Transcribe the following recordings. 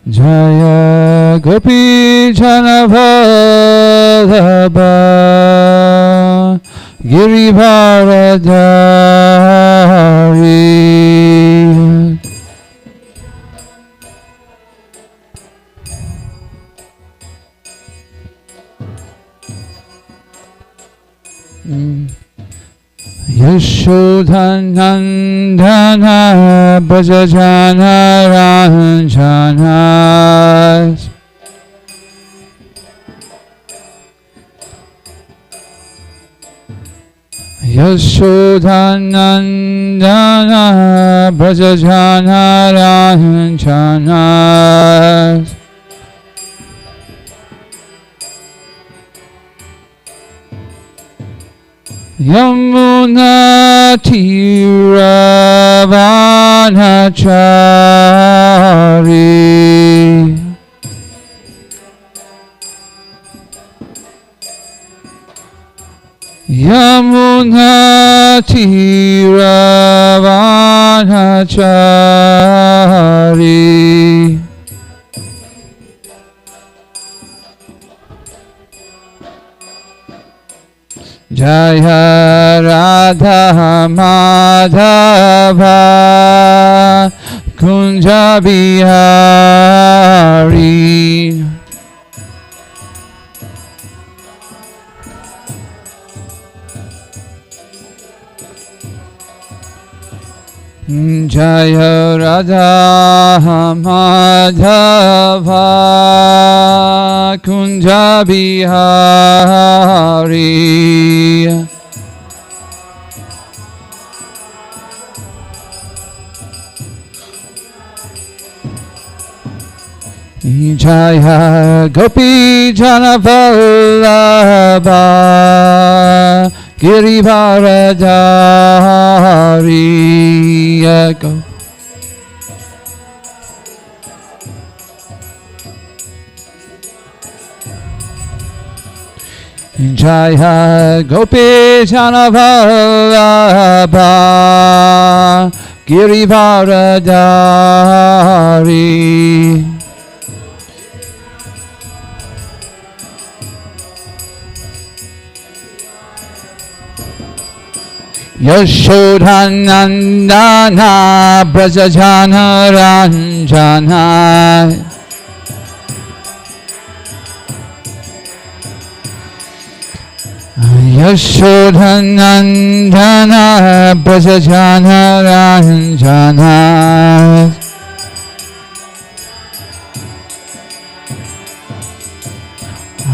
Jaya Gopi Janavallabha Girivardhari. Yashodhanandana Brajajana Ranjana. Yashodhanandana Brajajana Ranjana. Yamuna Tiravanachari. Yamuna Tiravanachari. Jaya Radha Madhava Kunja Bihari. Jaya Radha Madhava Kunja Bihari. Jaya Gopi Janavallabha Girivardhari. Go. Jaya Gopi Janavallabha Girivardhari. Yashodhanandana Brajajana Ranjana. Yashodhanandana Brajajana Ranjana.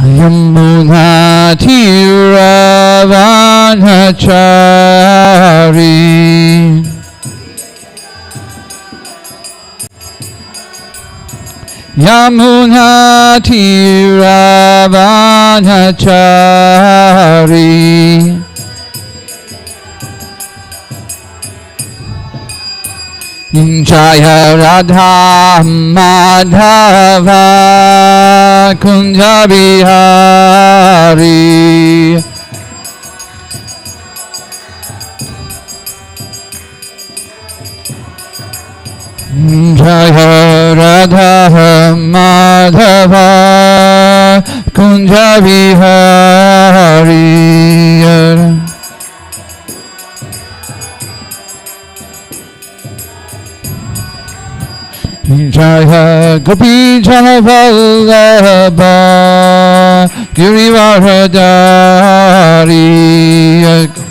Yamuna Tiravanachari. Yamuna Tiravanachari. Jaya Radha Madhava Kunja Bihari. Jaya Radha Madhava Kunja Bihari. Jaya Gopi Janavallabha Girivardhari.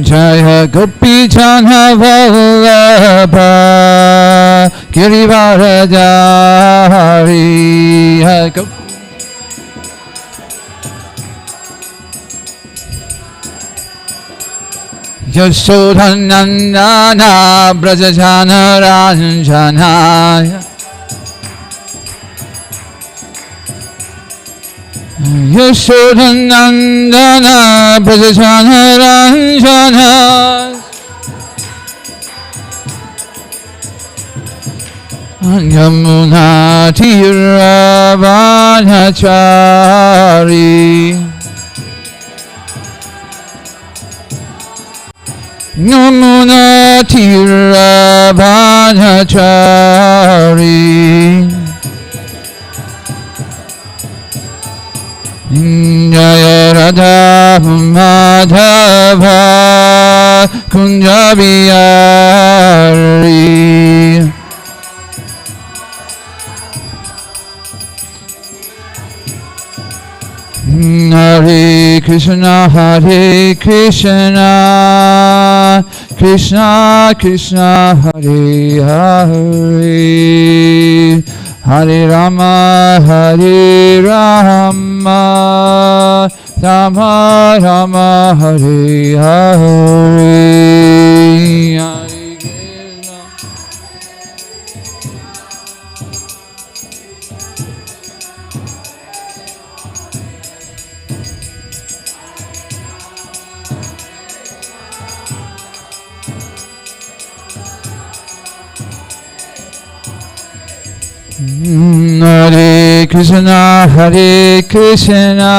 Jaya Gopi Janavallabha Girivardhari. Yashodhanandana Brajajana Ranjana. Yashodhanandana Brajajana Ranjana. Yamuna Tiravanachari. Namuna Tira Bhanachari Jaya Radha Madhava Kunjabiyari Hare Krishna, Hare Krishna, Krishna Krishna, Hare Hare, Hare Rama, Hare Rama, Rama Rama, Hare Hare, Hare Krishna. Hare Krishna, Hare Krishna,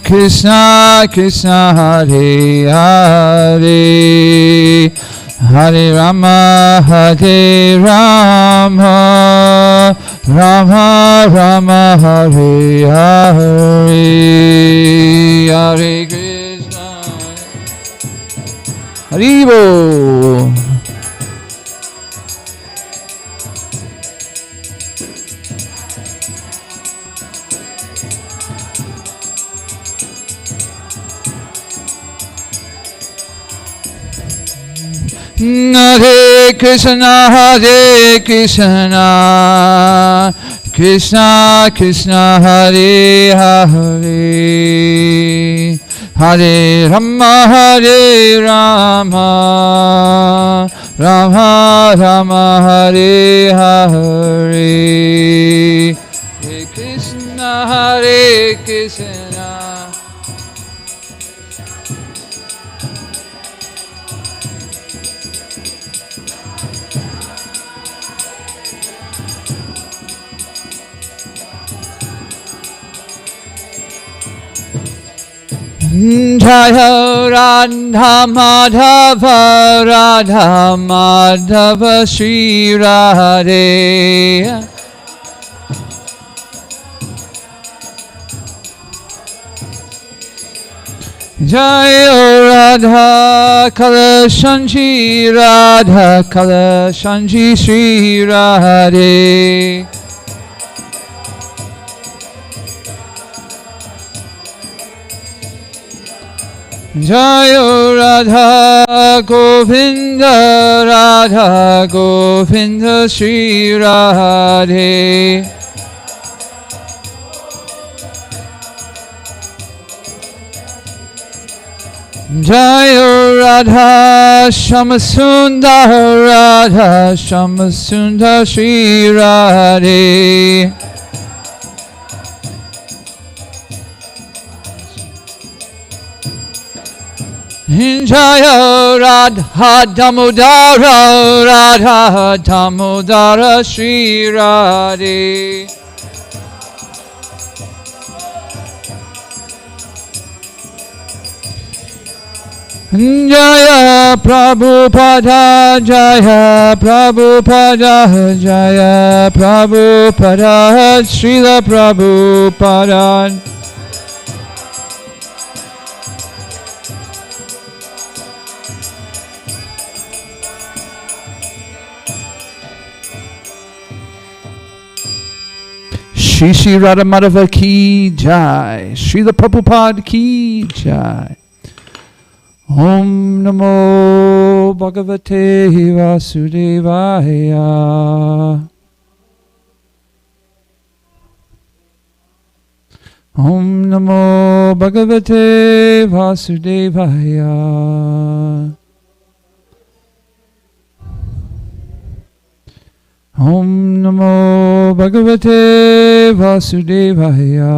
Krishna Krishna, Hare Hare, Hare Rama, Hare Rama, Rama Rama, Hare Hare, Hare Krishna. Haribo. Hare Krishna, Hare Krishna, Krishna Krishna, Hare Hare, Hare Rama, Hare Rama, Rama Rama, Hare Hare, Hare Krishna, Hare Krishna. Jaya Radha Madhava, Radha Madhava, Shri Radhe. Jaya Radha Kalashanji, Radha Kalashanji, Shri Radhe. Jaya Radha Govinda, Radha Govinda, Shri Radhe. Jaya Radha Shamasundar, Radha Shamasundar, Shri Radhe. Jaya Radha Damodara, Radha Damodara, Shri Radhe. Jaya Prabhupada, Jaya Prabhupada, Jaya Prabhupada, Srila Prabhupada. Shri Shri Radha Madhava ki jai, Srila Prabhupada ki jai. Om Namo Bhagavate Vasudevaya. Om Namo Bhagavate Vasudevaya. Om Namo Bhagavate Vasudevaya.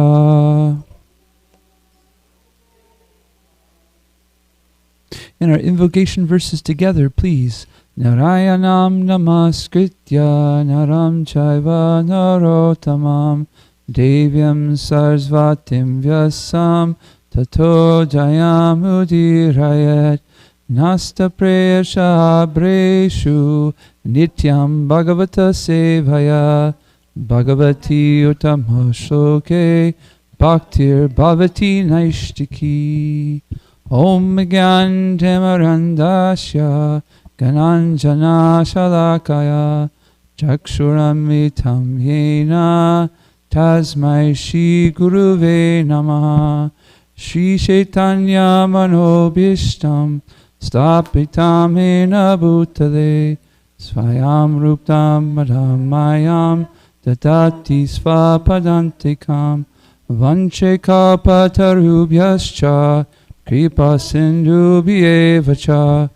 In our invocation verses together, please. Narayanam namaskritya naram chaiva narotamam devyam sarasvatim vyasam tato jayam udirayat Nasta preyasha breshu nityam bhagavata sevaya bhagavati utama shloke bhaktir bhavati naishtiki Om Gyantamarandasya Gananjana Shalakaya Chakshuramitam Yena Tasmai Shri Guruve Namaha Shri Chaitanya Manobhishtam Stapitam Hena Bhutale Svayam Ruptam Madhamayam Dadati Svapadantikam Vanche Kalpatarubhyascha Kripa Sindhu Bhyevacha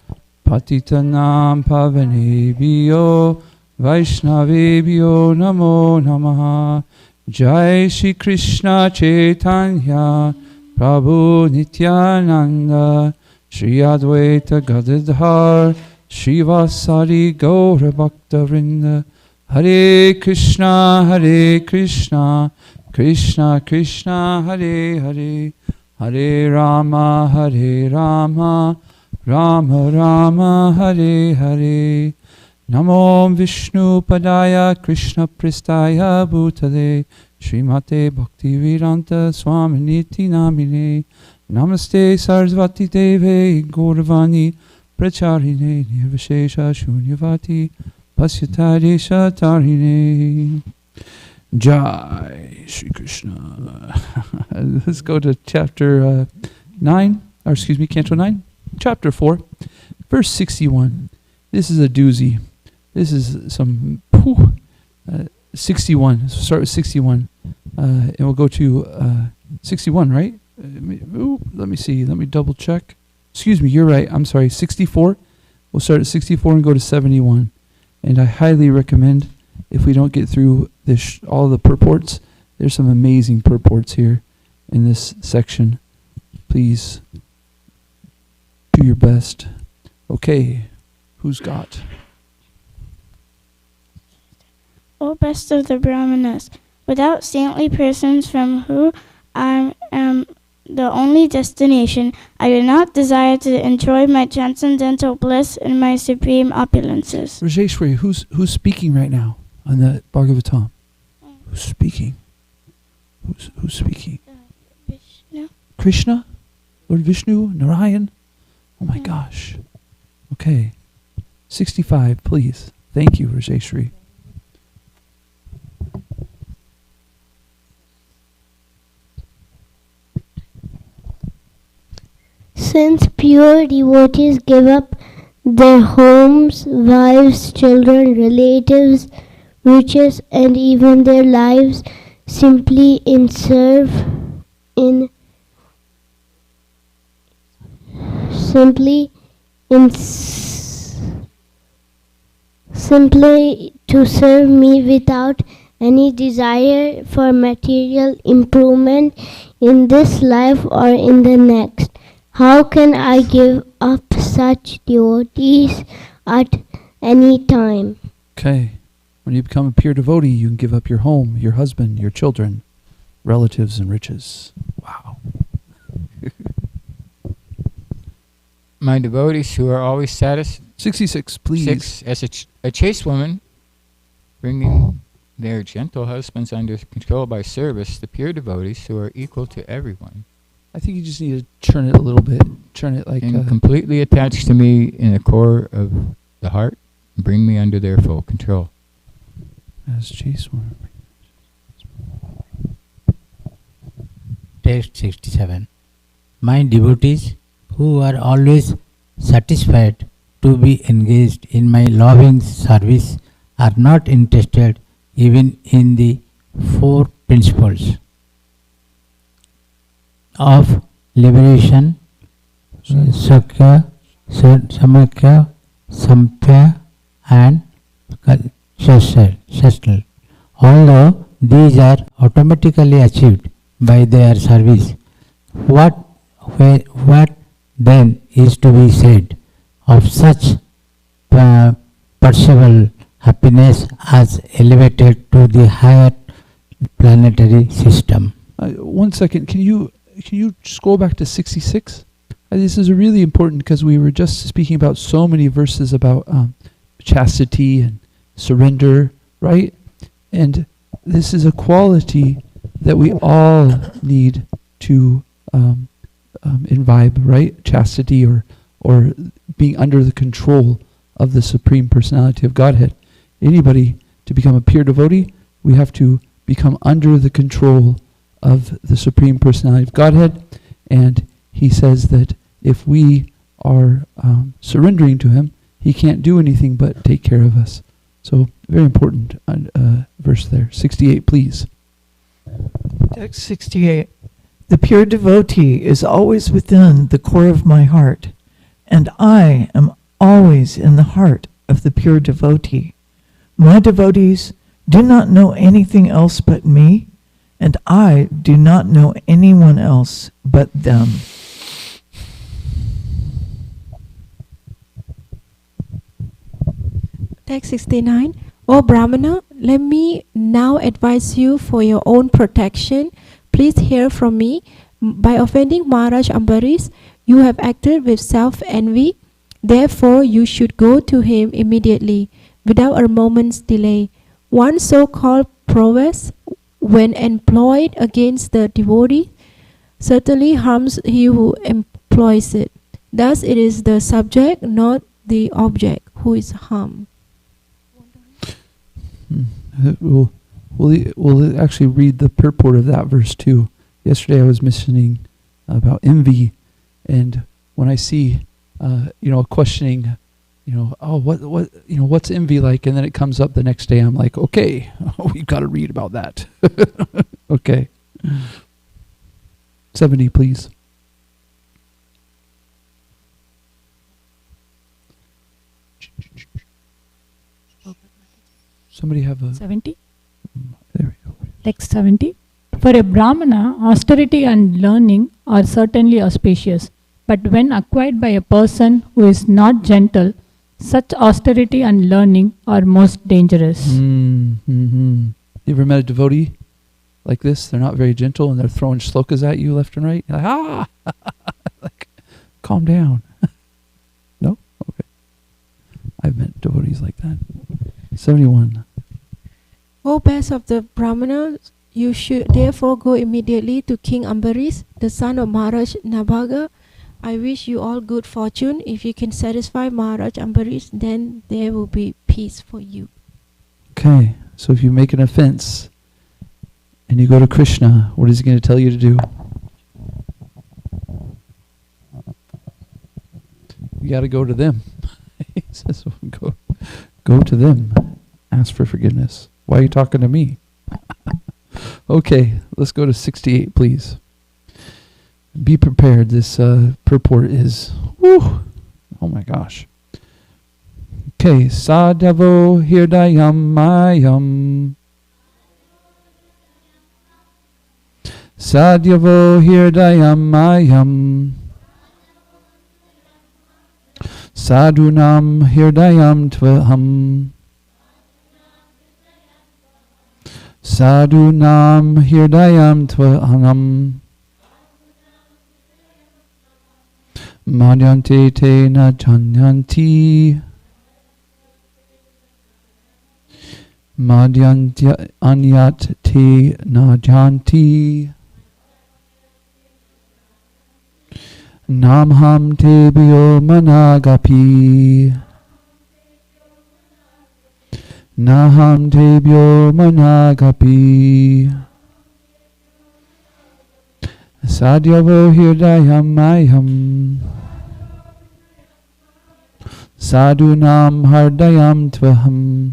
Patitanam Pavanebhyo Vaishnavebhyo Namo Namaha Jai Shri Krishna Chaitanya Prabhu Nityananda Shri Advaita Gadadhar Shri Vasari Gaura Bhakta Vrinda Hare Krishna Krishna Krishna Hare Hare Hare Rama, Rama Rama, Hare Hare. Namo Vishnu Padaya Krishna Pristaya Bhutale Srimate Bhaktivedanta Swaminiti Namine Namaste Sarasvati Deve Gauravani Pracharine Nirvishesha Shunyavati Pasyatadesha Tarine. Jai Shri Krishna. Let's go to chapter 9, or excuse me, Canto 9, chapter 4, verse 61. This is a doozy. This is some 61. So start with 61, and we'll go to 61, right? Let me see. Let me double check. Excuse me, you're right. I'm sorry, 64. We'll start at 64 and go to 71. And I highly recommend, if we don't get through this, all the purports, there's some amazing purports here in this section. Please do your best. Okay, who's got? O best of the Brahmanas, without saintly persons from whom I am the only destination, I do not desire to enjoy my transcendental bliss and my supreme opulences. Rajeshwari, who's speaking right now on the Bhagavatam? Who's speaking? Who's speaking? Vishnu. Krishna? Lord Vishnu? Narayan? Oh my gosh. Okay. 65, please. Thank you, Rajeshwari. Since pure devotees give up their homes, wives, children, relatives, riches, and even their lives simply in to serve me without any desire for material improvement in this life or in the next. How can I give up such devotees at any time? Okay. When you become a pure devotee, you can give up your home, your husband, your children, relatives, and riches. Wow. My devotees who are always satisfied. 66, please. 6. As a chaste woman, bringing their gentle husbands under control by service, the pure devotees who are equal to everyone. I think you just need to turn it a little bit. Turn it like... And completely attached to me in the core of the heart, and bring me under their full control. As chaste woman. Text 67. My devotees who are always satisfied to be engaged in my loving service are not interested even in the 4 principles of liberation, Sakya, Samakya, Sampya, and Shastal. Although these are automatically achieved by their service, what then is to be said of such perceivable happiness as elevated to the higher planetary system? 1 second. Can you scroll back to 66? This is really important because we were just speaking about so many verses about chastity and surrender, right? And this is a quality that we all need to imbibe, right? Chastity or being under the control of the Supreme Personality of Godhead. Anybody to become a pure devotee, we have to become under the control of the Supreme Personality of Godhead. And he says that if we are surrendering to him, he can't do anything but take care of us. So, very important verse there. 68, please. Text 68. The pure devotee is always within the core of my heart, and I am always in the heart of the pure devotee. My devotees do not know anything else but me, and I do not know anyone else but them. Text 69. O Brahmana, let me now advise you for your own protection. Please hear from me. By offending Maharaj Ambaris, you have acted with self-envy. Therefore, you should go to him immediately, without a moment's delay. One so-called prowess, when employed against the devotee, certainly harms he who employs it. Thus, it is the subject, not the object, who is harmed. We'll actually read the purport of that verse too. Yesterday I was mentioning about envy, and when I see, questioning, what's envy like, and then it comes up the next day, I'm like, okay, we've got to read about that. Okay. 70, please. Somebody have a 70. There we go. Text 70. For a Brahmana, austerity and learning are certainly auspicious, but when acquired by a person who is not gentle, such austerity and learning are most dangerous. You ever met a devotee like this? They're not very gentle and they're throwing shlokas at you left and right. You're like, like, calm down. No? Okay. I've met devotees like that. 71. O best of the Brahmanas, you should therefore go immediately to King Ambaris, the son of Maharaj Nabhaga. I wish you all good fortune. If you can satisfy Maharaj Ambaris, then there will be peace for you. Okay, so if you make an offense and you go to Krishna, what is he going to tell you to do? You got to go to them. He says, go to them. Ask for forgiveness. Why are you talking to me? Okay, let's go to 68, please. Be prepared. This purport is, oh my gosh. Okay, sadhavo hirdayam mayam. Sadhyavo hirdayam mayam. Sadhunam hirdayam tvaham. Sadhunam hirdayam tvaham. Madhyante te na janyanti. Madhyantya anyat te na janti. Namham te bhyo managapi. Naham te bhyo managapi. Sadhyavo hirdayam mayam. Sadhunam hardayam tvaham.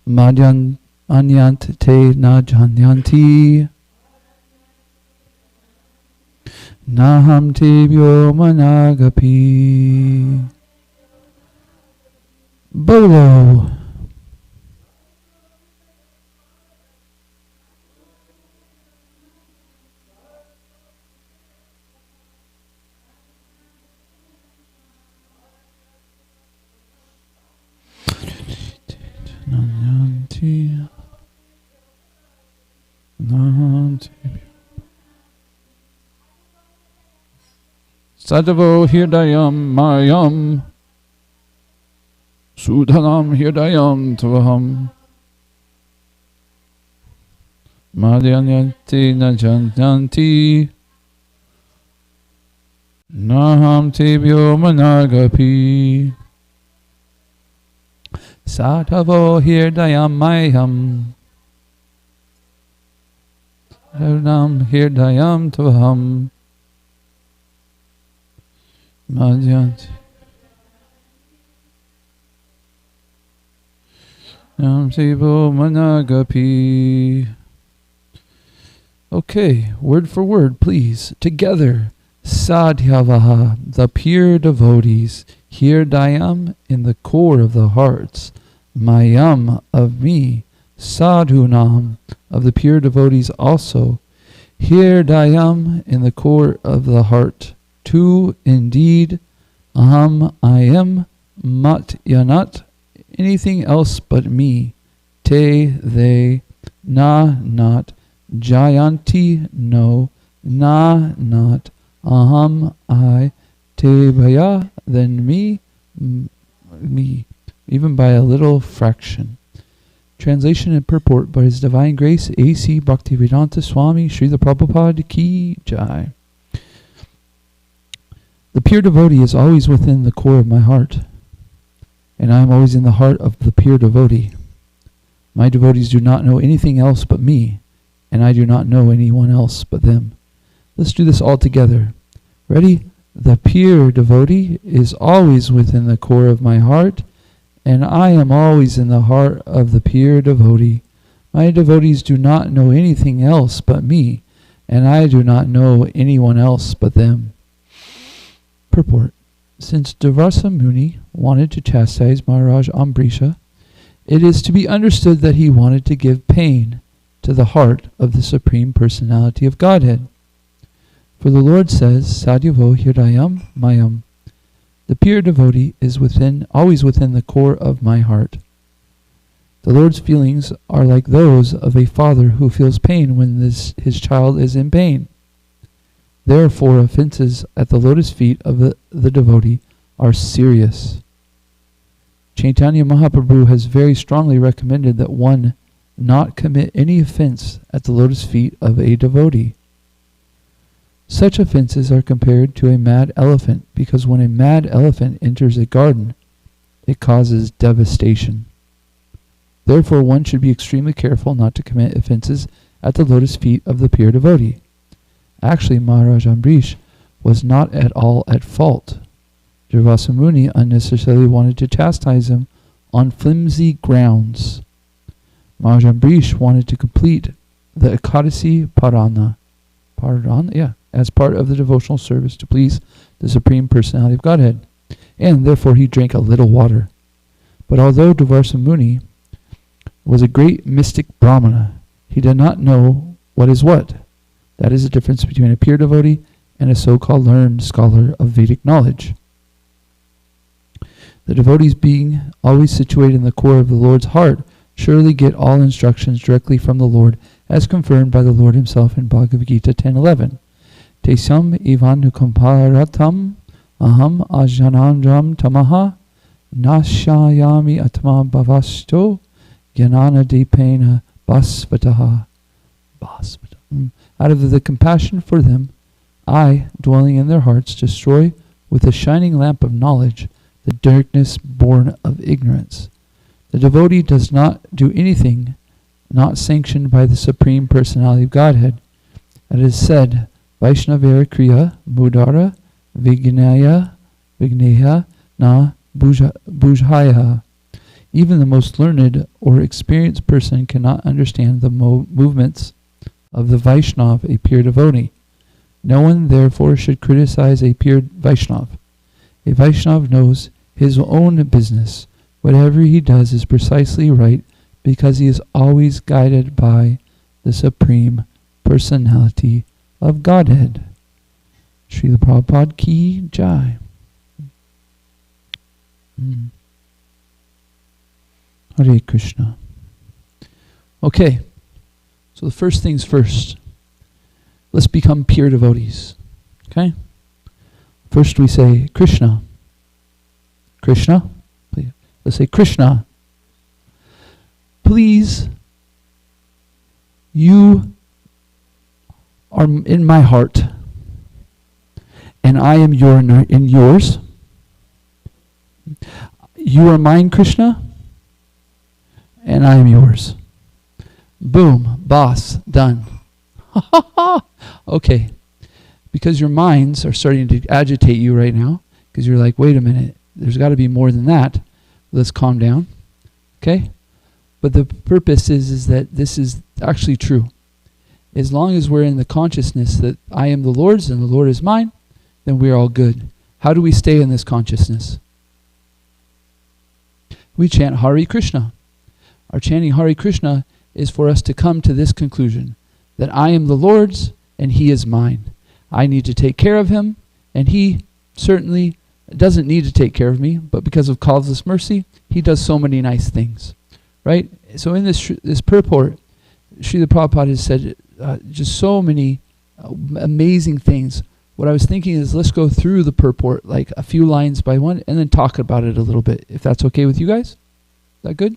Madhyan anyant te na janyanti. Naham te bhyo managapi. Bolo. Nanyanti. Nanti. Sadhavo Hirdayam Mayam Sudhanam Hirdayam Tvaham Madhyanyanti Najanyanti Naham Tebhyo Managapi Sadhavo Hirdayam Mayam Sudhanam Hirdayam Tvaham Madhyanti Naham Tebhyo Managapi. Okay, word for word, please. Together. Sadhyavaha, the pure devotees. Hirdayam, in the core of the hearts. Mayam, of me. Sadhunam, of the pure devotees also. Hirdayam, in the core of the heart. Two, indeed. Aham, I am. Mat yanat, anything else but me. Te, they. Na, not. Jayanti, no. Na, not. Aham, I. Te bhaya, then me. Me. Even by a little fraction. Translation and purport by His Divine Grace A.C. Bhaktivedanta Swami Srila Prabhupada Ki Jai. The pure devotee is always within the core of my heart, and I am always in the heart of the pure devotee. My devotees do not know anything else but me, and I do not know anyone else but them. Let's do this all together. Ready? The pure devotee is always within the core of my heart, and I am always in the heart of the pure devotee. My devotees do not know anything else but me, and I do not know anyone else but them. Purport. Since Durvasa Muni wanted to chastise Maharaj Ambrisha, it is to be understood that he wanted to give pain to the heart of the Supreme Personality of Godhead. For the Lord says, Sadhyavo Hirdayam Mayam. The pure devotee is always within the core of my heart. The Lord's feelings are like those of a father who feels pain when his child is in pain. Therefore, offenses at the lotus feet of the devotee are serious. Chaitanya Mahaprabhu has very strongly recommended that one not commit any offense at the lotus feet of a devotee. Such offenses are compared to a mad elephant, because when a mad elephant enters a garden, it causes devastation. Therefore, one should be extremely careful not to commit offenses at the lotus feet of the pure devotee. Actually, Maharaj Ambrish was not at all at fault. Durvasa Muni unnecessarily wanted to chastise him on flimsy grounds. Maharaj Ambrish wanted to complete the Ekadasi Parana, as part of the devotional service to please the Supreme Personality of Godhead, and therefore he drank a little water. But although Durvasa Muni was a great mystic Brahmana, he did not know what is what. That is the difference between a pure devotee and a so-called learned scholar of Vedic knowledge. The devotees, being always situated in the core of the Lord's heart, surely get all instructions directly from the Lord, as confirmed by the Lord himself in Bhagavad Gita 10:11. Tesam ivanukamparatam aham ajanandram tamaha nashayami atma bhavasto jnana dipena basvataha. Out of the compassion for them, I, dwelling in their hearts, destroy with a shining lamp of knowledge the darkness born of ignorance. The devotee does not do anything not sanctioned by the Supreme Personality of Godhead. It is said, Vaishnavara Kriya Mudara Vigneya Na Bujhaya. Even the most learned or experienced person cannot understand the movements of the Vaishnav, a pure devotee. No one therefore should criticize a pure Vaishnav. A Vaishnav knows his own business. Whatever he does is precisely right, because he is always guided by the Supreme Personality of Godhead. Srila Prabhupada Ki Jai. Hare Krishna. Okay, so the first things first. Let's become pure devotees. Okay? First we say Krishna. Krishna. Please. Let's say Krishna. Please, you are in my heart, and I am in yours. You are mine, Krishna, and I am yours. Boom, boss, done. Okay, because your minds are starting to agitate you right now, because you're like, wait a minute, there's got to be more than that. Let's calm down, okay? But the purpose is that this is actually true. As long as we're in the consciousness that I am the Lord's and the Lord is mine, then we're all good. How do we stay in this consciousness? We chant Hare Krishna. Our chanting Hare Krishna is for us to come to this conclusion, that I am the Lord's and He is mine. I need to take care of Him, and He certainly doesn't need to take care of me, but because of causeless mercy, He does so many nice things. Right? So in this purport, Srila Prabhupada has said just so many amazing things. What I was thinking is, let's go through the purport, like a few lines by one, and then talk about it a little bit, if that's okay with you guys. Is that good?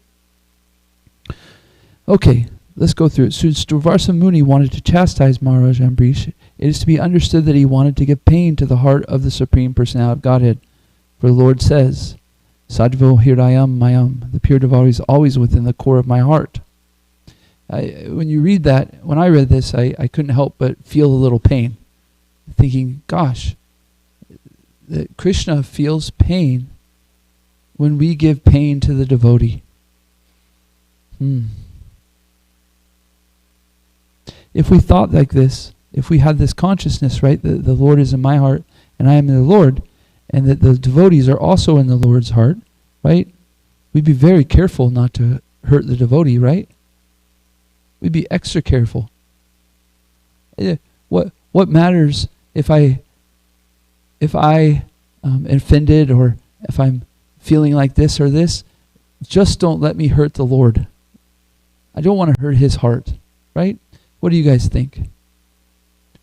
Okay, let's go through it. Since Durvasa Muni wanted to chastise Maharaj Ambrish, it is to be understood that he wanted to give pain to the heart of the Supreme Personality of Godhead. For the Lord says, Sadhvo Hirdayam Mayam, the pure devotee is always within the core of my heart. When you read that, when I read this, I couldn't help but feel a little pain. Thinking, gosh, that Krishna feels pain when we give pain to the devotee. If we thought like this, if we had this consciousness, right, that the Lord is in my heart and I am in the Lord, and that the devotees are also in the Lord's heart, right? We'd be very careful not to hurt the devotee, right? We'd be extra careful. What matters if I am offended, or if I'm feeling like this or this? Just don't let me hurt the Lord. I don't want to hurt His heart, right? What do you guys think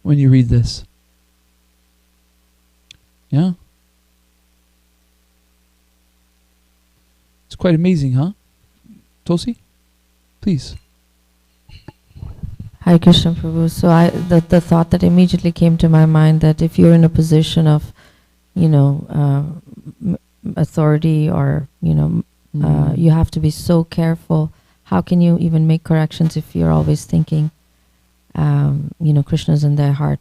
when you read this? Yeah? It's quite amazing, huh? Tulsi? Please. Hare Krishna Prabhu. So the thought that immediately came to my mind, that if you're in a position of, authority, or, you have to be so careful. How can you even make corrections if you're always thinking, Krishna's in their heart,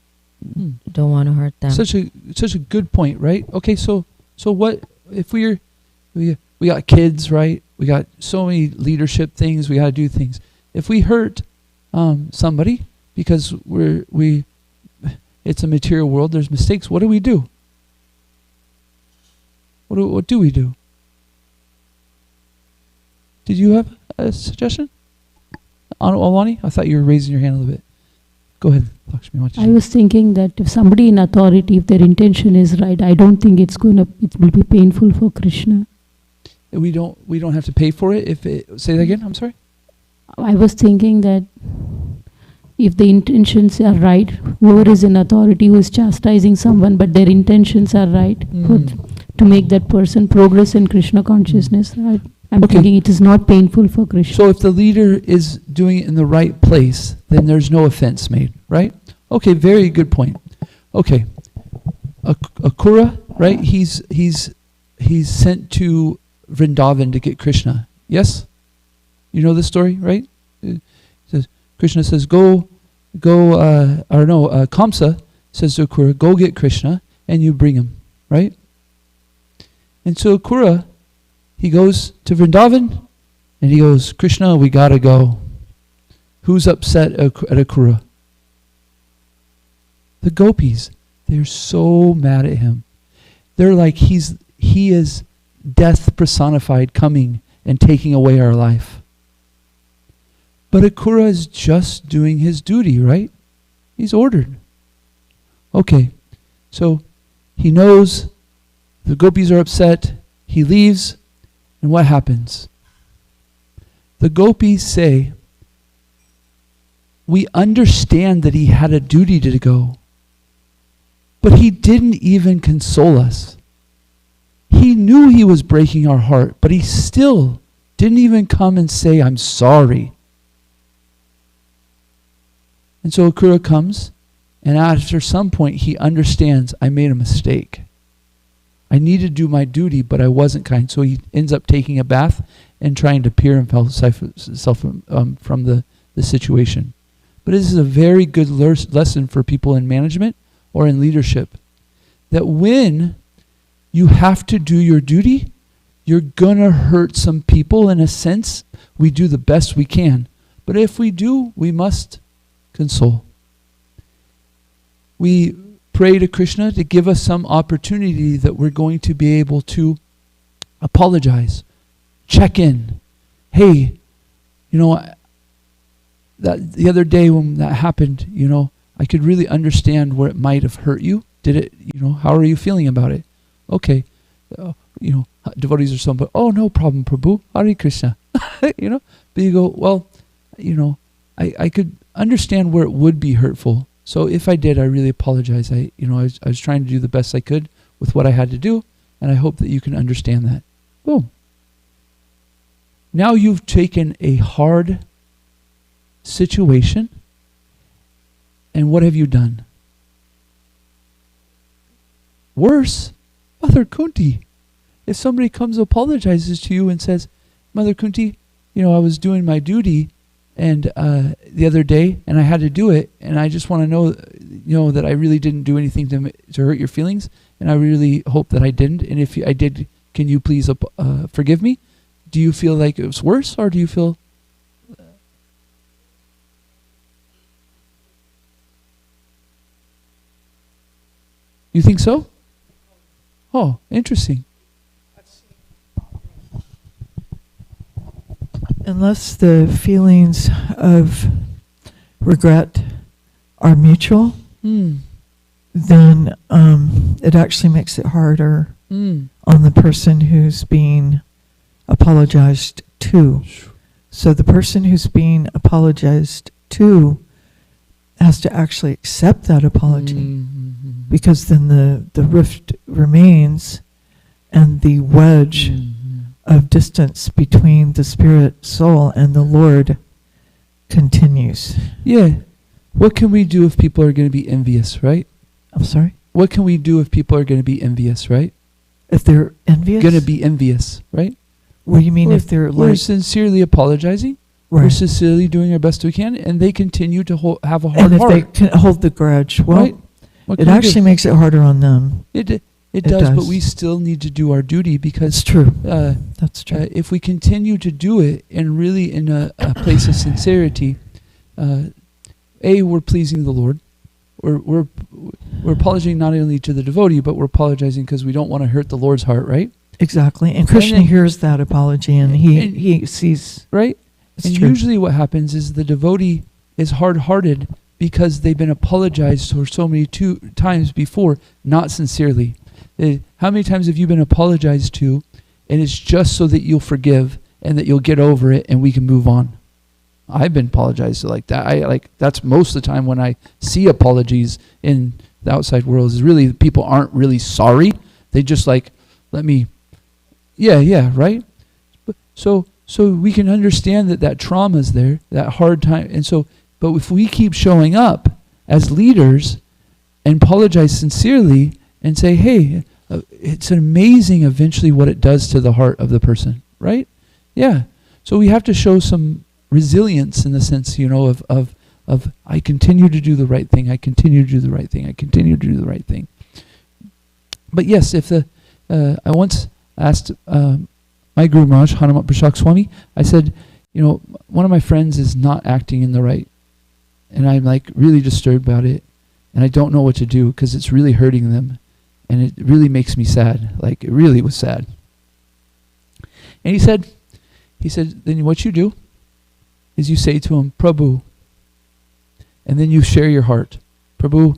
don't want to hurt them? Such a good point, right? Okay, so what if we got kids, right? We got so many leadership things. We got to do things. If we hurt somebody because it's a material world, there's mistakes. What do we do? What do we do? Did you have a suggestion? Alwani? I thought you were raising your hand a little bit. Go ahead, Lakshmi. I was thinking that if somebody in authority, if their intention is right, I don't think it will be painful for Krishna. We don't have to pay for it. Say that again. I'm sorry. I was thinking that if the intentions are right, whoever is in authority who is chastising someone, but their intentions are right, to make that person progress in Krishna consciousness, right? I'm thinking it is not painful for Krishna. So if the leader is doing it in the right place, then there's no offense made, right? Okay, very good point. Okay, Akura, right? He's sent to Vrindavan to get Krishna. Yes, you know this story, right? It says Krishna says, Kamsa says to Akura, go get Krishna and you bring him, right? And so Akura, he goes to Vrindavan and he goes, Krishna, we gotta go. Who's upset at Akura? The gopis. They're so mad at him. They're like, he is death personified, coming and taking away our life. But Akura is just doing his duty, right? He's ordered. Okay, so he knows the gopis are upset. He leaves, and what happens? The gopis say, we understand that he had a duty to go, But he didn't even console us. He knew he was breaking our heart, but he still didn't even come and say, I'm sorry. And so Akura comes, and after some point he understands, I made a mistake. I needed to do my duty, but I wasn't kind. So he ends up taking a bath and trying to pure himself from the situation. But this is a very good lesson for people in management or in leadership, that when you have to do your duty, you're going to hurt some people in a sense. We do the best we can. But if we do, we must console. We pray to Krishna to give us some opportunity that we're going to be able to apologize, check in. Hey, that the other day when that happened, I could really understand where it might have hurt you. Did it, how are you feeling about it? Okay. Devotees are some, but oh, no problem, Prabhu. Hare Krishna. But you go, well, I could understand where it would be hurtful. So if I did, I really apologize. I was trying to do the best I could with what I had to do, and I hope that you can understand that. Boom. Now you've taken a hard situation, and what have you done? Worse, Mother Kunti. If somebody comes apologizes to you and says, Mother Kunti, I was doing my duty and the other day, and I had to do it, and I just want to know, that I really didn't do anything to hurt your feelings, and I really hope that I didn't. And if I did, can you please forgive me? Do you feel like it was worse, or do you feel? You think so? Oh, interesting. Unless the feelings of regret are mutual, then it actually makes it harder on the person who's being apologized to. So the person who's being apologized to has to actually accept that apology, because then the rift remains and the wedge of distance between the spirit soul and the Lord continues. Yeah. What can we do if people are going to be envious, right? I'm sorry? What can we do if people are going to be envious, right? If they're envious? Going to be envious, right? What do you mean if they're we're sincerely apologizing. Right. We're sincerely doing our best we can, and they continue to have a hard heart. And if heart. they can hold the grudge, well, right? It actually makes it harder on them. It does, but we still need to do our duty, because it's true. That's true. If we continue to do it and really in a place of sincerity, we're pleasing the Lord. We're apologizing not only to the devotee, but we're apologizing because we don't want to hurt the Lord's heart, right? Exactly. And Krishna hears that apology, and he sees. Right? It's and true. usually what happens is the devotee is hard-hearted because they've been apologized for so many times before, not sincerely. How many times have you been apologized to, and it's just so that you'll forgive and that you'll get over it and we can move on? I've been apologized to like that. That's most of the time when I see apologies in the outside world, is really people aren't really sorry. They just let me, right? So we can understand that trauma is there, that hard time, but if we keep showing up as leaders and apologize sincerely and say, hey, it's amazing eventually what it does to the heart of the person, right? Yeah. So we have to show some resilience in the sense, of I continue to do the right thing, I continue to do the right thing, I continue to do the right thing. But yes, if I once asked my Guru Maharaj, Hanumat Prashak Swami, I said, one of my friends is not acting in the right, and I'm really disturbed about it, and I don't know what to do because it's really hurting them, and it really makes me sad. It really was sad. And he said, then what you do is you say to him, Prabhu, and then you share your heart. Prabhu,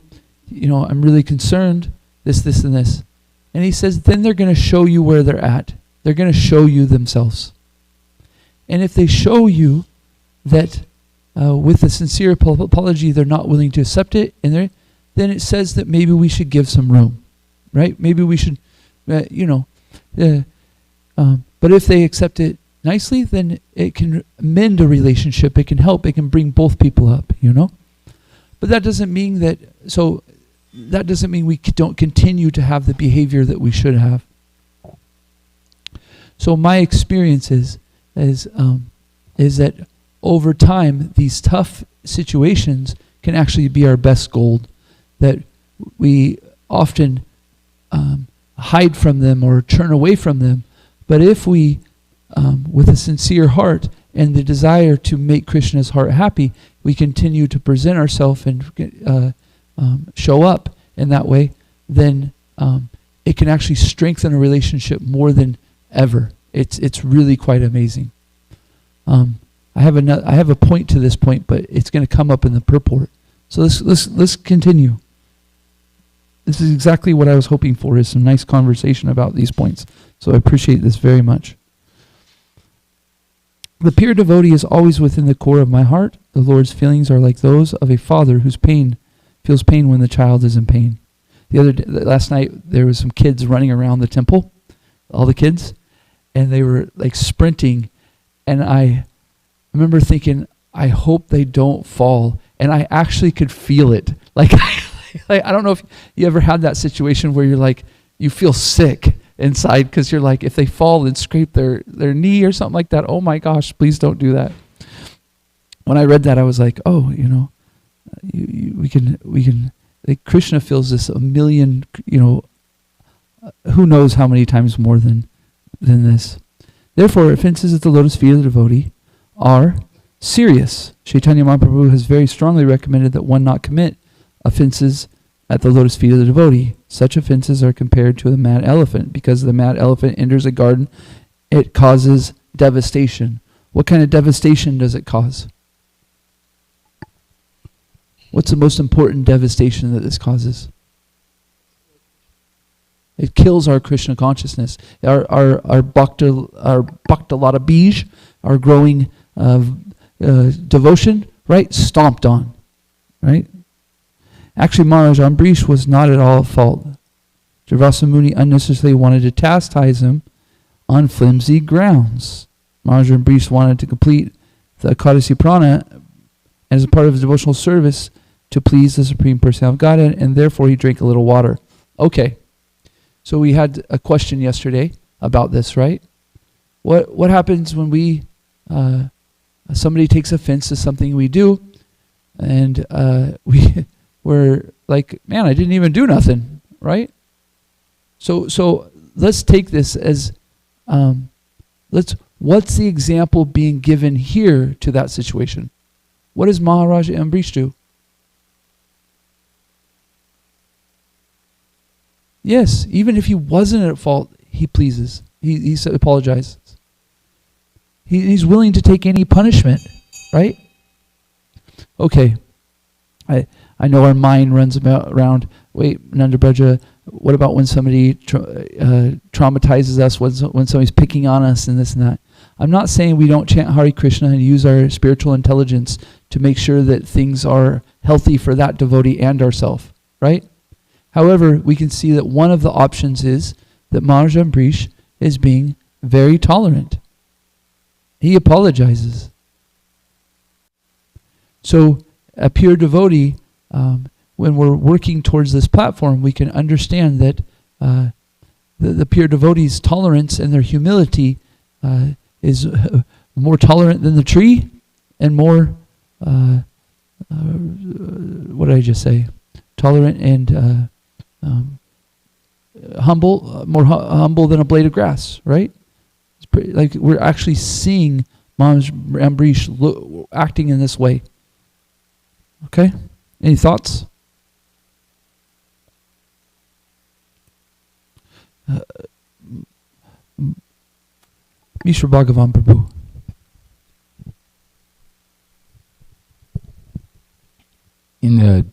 I'm really concerned, this, and this. And he says, then they're going to show you where they're at. They're going to show you themselves. And if they show you that with a sincere apology, they're not willing to accept it, and then it says that maybe we should give some room, right? Maybe we should, but if they accept it nicely, then it can mend a relationship. It can help. It can bring both people up, But that doesn't mean that we don't continue to have the behavior that we should have. So my experience is that over time, these tough situations can actually be our best gold. That we often hide from them or turn away from them. But if we, with a sincere heart and the desire to make Krishna's heart happy, we continue to present ourselves and show up in that way, then it can actually strengthen a relationship more than ever. It's really quite amazing. I have a point to this point, but it's going to come up in the purport. So let's continue. This is exactly what I was hoping for, is some nice conversation about these points. So I appreciate this very much. The pure devotee is always within the core of my heart. The Lord's feelings are like those of a father whose feels pain when the child is in pain. Last night, there was some kids running around the temple, all the kids, and they were like sprinting. And I remember thinking, I hope they don't fall. And I actually could feel it. Like I don't know if you ever had that situation where you're like, you feel sick inside because you're like, if they fall and scrape their knee or something like that, oh my gosh, please don't do that. When I read that, I was like, oh, we can, like Krishna feels this a million, who knows how many times more than this. Therefore, offenses at the lotus feet of the devotee are serious. Chaitanya Mahaprabhu has very strongly recommended that one not commit offenses at the lotus feet of the devotee. Such offenses are compared to the mad elephant. Because the mad elephant enters a garden, it causes devastation. What kind of devastation does it cause? What's the most important devastation that this causes? It kills our Krishna consciousness. Our Bhaktalata Bij, our growing devotion, right? Stomped on, right? Actually, Maharaj Ambrish was not at all at fault. Durvasa Muni unnecessarily wanted to chastise him on flimsy grounds. Maharaj Ambrish wanted to complete the Ekadasi Prana as a part of his devotional service to please the Supreme Personality of Godhead, and therefore he drank a little water. Okay, so we had a question yesterday about this, right? What happens when somebody takes offense to something we do, and we're like, man, I didn't even do nothing, right? So let's take this as what's the example being given here to that situation? What does Maharaj Ambrish do? Yes, even if he wasn't at fault, he pleases. He apologizes. He's willing to take any punishment, right? Okay. I know our mind runs around, wait, Nanda Braja, what about when somebody traumatizes us, when somebody's picking on us and this and that? I'm not saying we don't chant Hare Krishna and use our spiritual intelligence to make sure that things are healthy for that devotee and ourselves, right? However, we can see that one of the options is that Maharaj Ambrish is being very tolerant. He apologizes. So a pure devotee, when we're working towards this platform, we can understand that the pure devotee's tolerance and their humility is more tolerant than the tree and more, what did I just say? Tolerant and humble, more humble than a blade of grass, right? It's pretty, like we're actually seeing Maharaj Ambrish acting in this way. Okay? Any thoughts? Mishra Bhagavan Prabhu. In the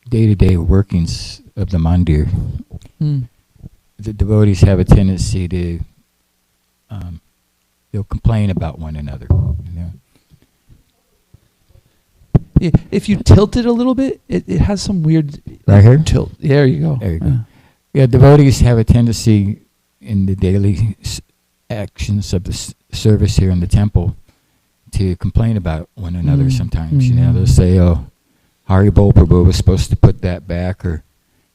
day-to-day workings of the mandir, the devotees have a tendency to they'll complain about one another. If you tilt it a little bit, it has some weird Right here? Tilt. There you go. There you go. Yeah, devotees have a tendency in the daily actions of the service here in the temple to complain about one another sometimes. You know, they'll say, oh, Haribol Prabhu was supposed to put that back, or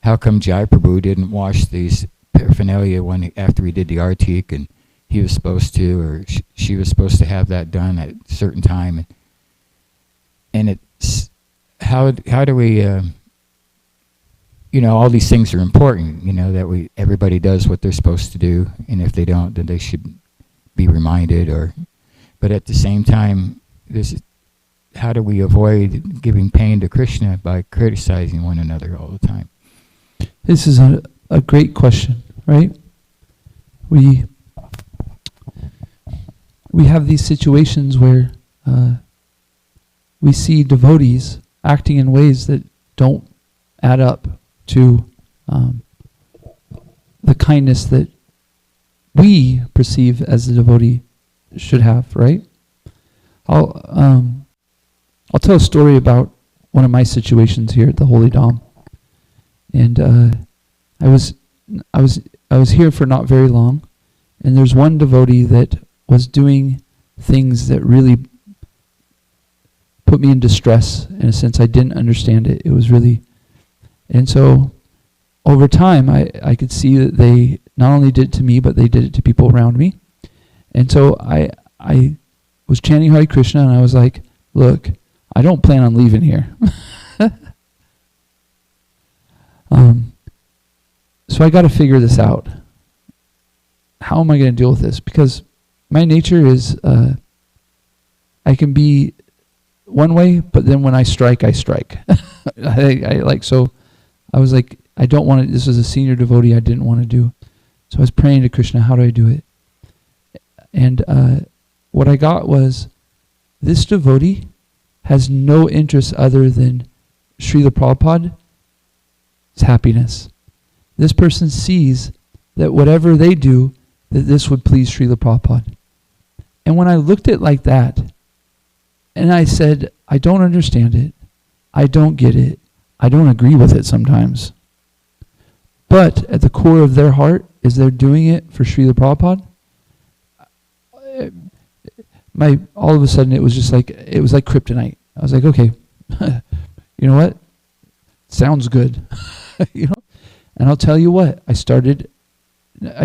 how come Jai Prabhu didn't wash these paraphernalia after he did the artik, and he was supposed to, or she was supposed to have that done at a certain time. And it's, how do we, you know, all these things are important, you know, that everybody does what they're supposed to do, and if they don't, then they should be reminded, but at the same time, how do we avoid giving pain to Krishna by criticizing one another all the time? This is a great question, right? We have these situations where we see devotees acting in ways that don't add up to the kindness that we perceive as the devotee should have, right? I'll tell a story about one of my situations here at the Holy Dham, and I was here for not very long, and there's one devotee that was doing things that really put me in distress. In a sense, I didn't understand it. It was really, and so over time, I could see that they not only did it to me, but they did it to people around me. And so I was chanting Hare Krishna, and I was like, look, I don't plan on leaving here. So I got to figure this out. How am I going to deal with this? Because my nature is, I can be one way, but then when I strike, I strike. So I was like, I don't want to, this was a senior devotee I didn't want to do. So I was praying to Krishna, how do I do it? And what I got was, this devotee has no interest other than Srila Prabhupada's happiness. This person sees that whatever they do, that this would please Srila Prabhupada. And when I looked at it like that, and I said, I don't understand it, I don't get it, I don't agree with it sometimes, but at the core of their heart is they're doing it for Srila Prabhupada, all of a sudden it was like kryptonite. I was like, okay, you know what? Sounds good. You know? And I'll tell you what, I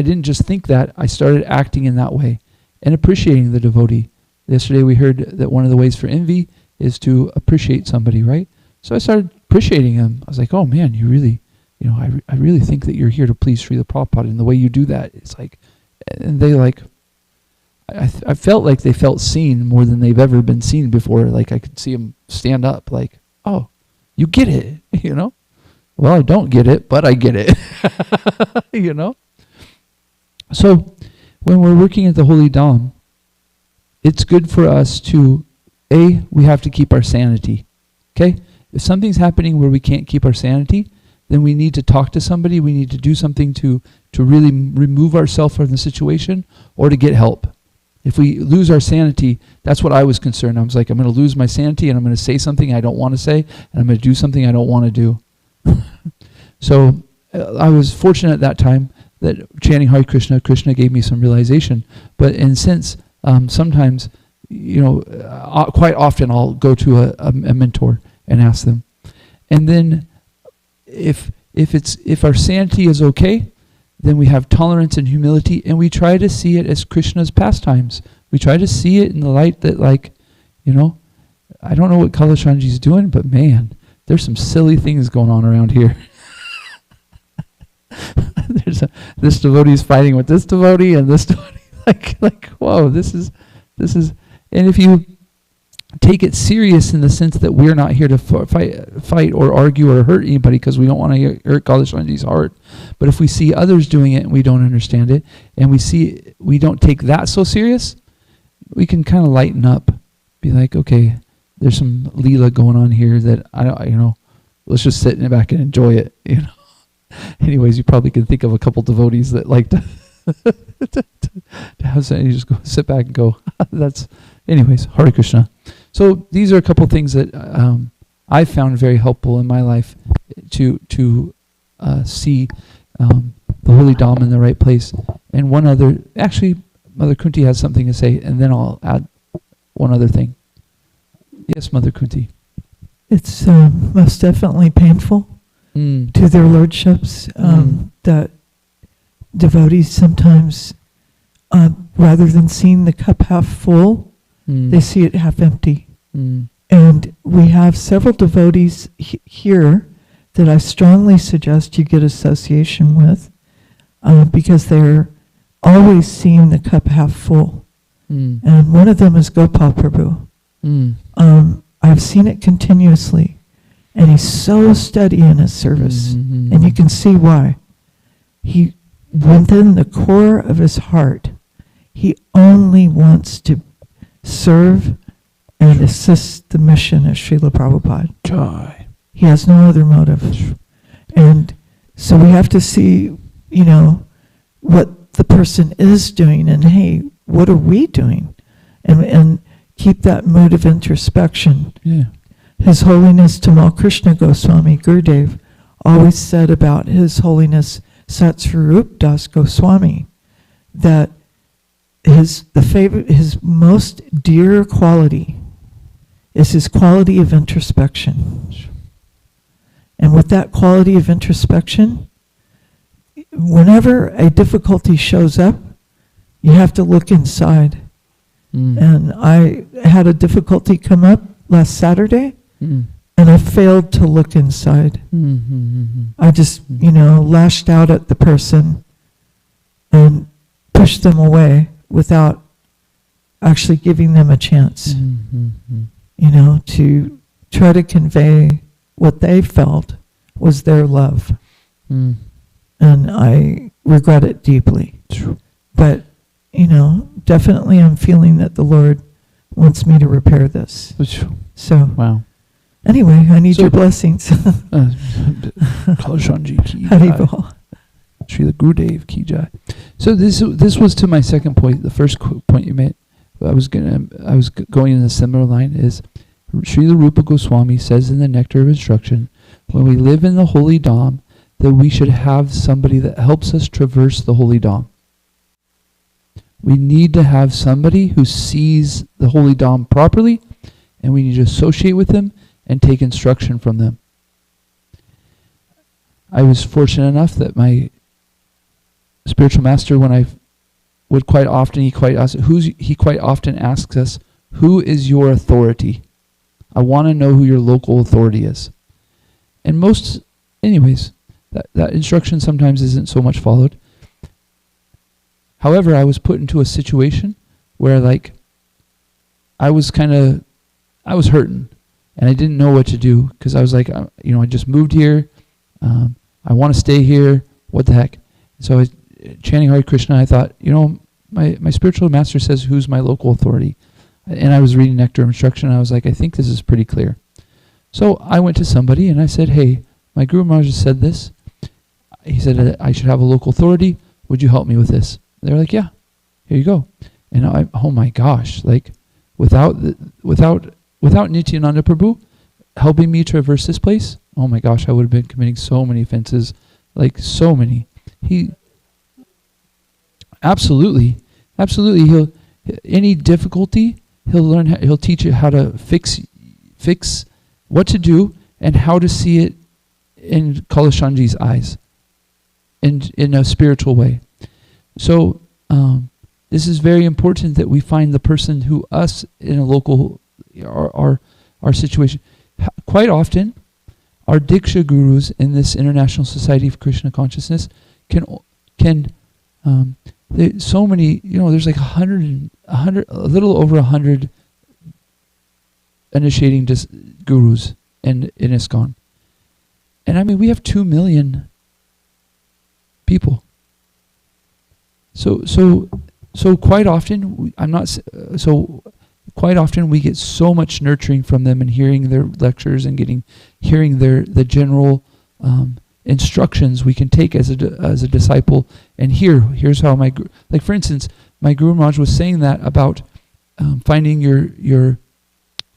didn't just think that, I started acting in that way and appreciating the devotee. Yesterday we heard that one of the ways for envy is to appreciate somebody, right? So I started appreciating him. I was like, oh man, you really, you know, I really think that you're here to please Srila Prabhupada, and the way you do that, it's like, and they like, I felt like they felt seen more than they've ever been seen before. Like I could see them stand up like, oh, you get it, you know? Well, I don't get it, but I get it, you know? So when we're working at the Holy Dham, it's good for us to, we have to keep our sanity, okay? If something's happening where we can't keep our sanity, then we need to talk to somebody, we need to do something to really remove ourselves from the situation or to get help. If we lose our sanity, that's what I was concerned. I was like, I'm going to lose my sanity and I'm going to say something I don't want to say, and I'm going to do something I don't want to do. So I was fortunate at that time that chanting Hare Krishna, Krishna gave me some realization. But in a sense, sometimes, you know, quite often I'll go to a mentor and ask them. And then if our sanity is okay, then we have tolerance and humility, and we try to see it as Krishna's pastimes. We try to see it in the light that, like, you know, I don't know what Kalachandji's doing, but man, there's some silly things going on around here. This devotee is fighting with this devotee, and this devotee, like, whoa, this is, and if you take it serious in the sense that we're not here to fight or argue or hurt anybody because we don't want to hurt Kalachandji's heart, but if we see others doing it and we don't understand it, and we don't take that so serious, we can kind of lighten up, be like, okay, there's some Leela going on here that I don't, you know, let's just sit in the back and enjoy it, you know. Anyways, you probably can think of a couple devotees that like to have something, you just go sit back and go, that's, anyways, Hare Krishna. So these are a couple things that I found very helpful in my life to see the Holy Dham in the right place. And one other, actually, Mother Kunti has something to say, and then I'll add one other thing. Yes, Mother Kunti. It's most definitely painful to their lordships that devotees sometimes, rather than seeing the cup half full, they see it half empty. And we have several devotees here that I strongly suggest you get association with, because they're always seeing the cup half full. And one of them is Gopal Prabhu. I've seen it continuously, and he's so steady in his service, and you can see why. He, within the core of his heart, he only wants to serve and assist the mission of Srila Prabhupada. Joy. He has no other motive. And so we have to see, what the person is doing, and hey, what are we doing? And keep that mood of introspection. Yeah. His Holiness Tamal Krishna Goswami Gurudev always said about His Holiness Satsvarup Das Goswami that his most dear quality is his quality of introspection. And with that quality of introspection, whenever a difficulty shows up, you have to look inside. And I had a difficulty come up last Saturday, and I failed to look inside. I just, lashed out at the person and pushed them away without actually giving them a chance, to try to convey what they felt was their love. And I regret it deeply. But, definitely I'm feeling that the Lord wants me to repair this. So, wow. Anyway, I need your blessings. Kalashanji ki jai. Haribol. Srila Gurudev ki jai. So this was to my second point. The first point you made, I was going in a similar line, is Srila Rupa Goswami says in the Nectar of Instruction, when we live in the Holy Dham, that we should have somebody that helps us traverse the Holy Dham. We need to have somebody who sees the Holy Dham properly, and we need to associate with them and take instruction from them. I was fortunate enough that my spiritual master, when I would quite often, he quite often asks us, who is your authority? I want to know who your local authority is. And anyways, that instruction sometimes isn't so much followed. However, I was put into a situation where I was hurting, and I didn't know what to do, because I was like, I just moved here. I want to stay here. What the heck? So I was chanting Hare Krishna. I thought, my spiritual master says, who's my local authority? And I was reading Nectar of Instruction, and I was like, I think this is pretty clear. So I went to somebody, and I said, hey, my Guru Maharaj said this. He said I should have a local authority. Would you help me with this? They're like, yeah, here you go. And oh my gosh, without Nityananda Prabhu helping me traverse this place, oh my gosh, I would have been committing so many offenses, so many. He absolutely, any difficulty, he'll teach you how to fix what to do and how to see it in Kalashanji's eyes, in a spiritual way. So this is very important that we find the person who us in a local, our situation. Quite often, our Diksha gurus in this International Society of Krishna Consciousness can so many, there's like a little over 100 initiating gurus in ISKCON. And we have 2 million people. So quite often quite often we get so much nurturing from them and hearing their lectures and hearing the general instructions we can take as a disciple. And here's how for instance, my Guru Maharaj was saying that about finding your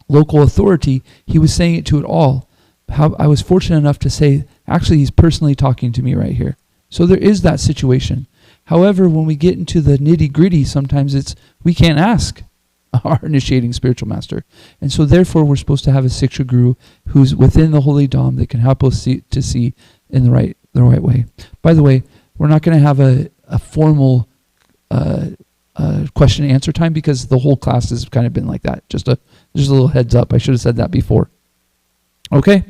local authority. He was saying it to it all. I was fortunate enough to say, actually, he's personally talking to me right here. So there is that situation. However, when we get into the nitty gritty, sometimes we can't ask our initiating spiritual master. And so therefore we're supposed to have a Siksha Guru who's within the Holy Dham that can help us see in the right way. By the way, we're not going to have a formal question and answer time because the whole class has kind of been like that. Just a little heads up. I should have said that before. Okay?